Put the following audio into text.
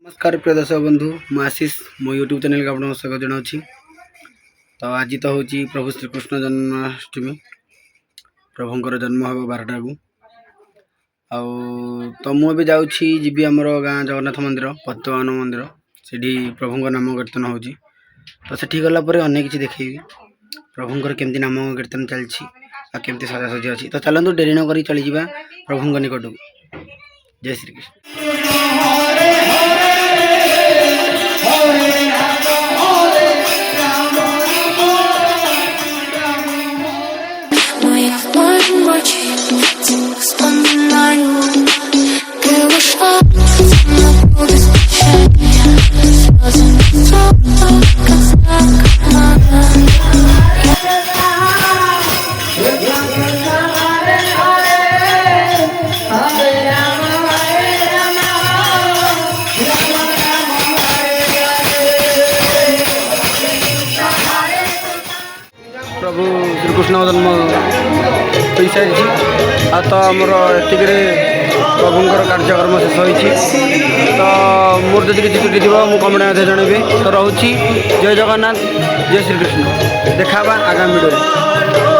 नमस्कार प्रिय दर्शक बंधु मु आशीष मो यूट्यूब चैनल के आपको स्वागत जनाऊँ। तो आज तो हूँ प्रभु श्रीकृष्ण जन्माष्टमी प्रभुंर जन्म हम 12टा को तो मुझे जाऊँगी जी आमर गाँ जगन्नाथ मंदिर पद्मवन मंदिर से प्रभु नाम कीर्तन हो तो से गलापर अनेक किसी देखी प्रभुंर केमती नाम कीर्तन चलती केमती सजासजी अच्छी तो चलतु डेरी नक चली जा प्रभु निकट को। जय श्री कृष्ण। प्रभु श्रीकृष्ण जन्म हो सारी तो आमर एतिके प्रभुंर कार्यक्रम शेष हो तो मोर जब किसी त्रुटि थी मुझे कमेंट जनइबी तो रोची। जय जगन्नाथ जय श्रीकृष्ण देखा आगामी वीडियो।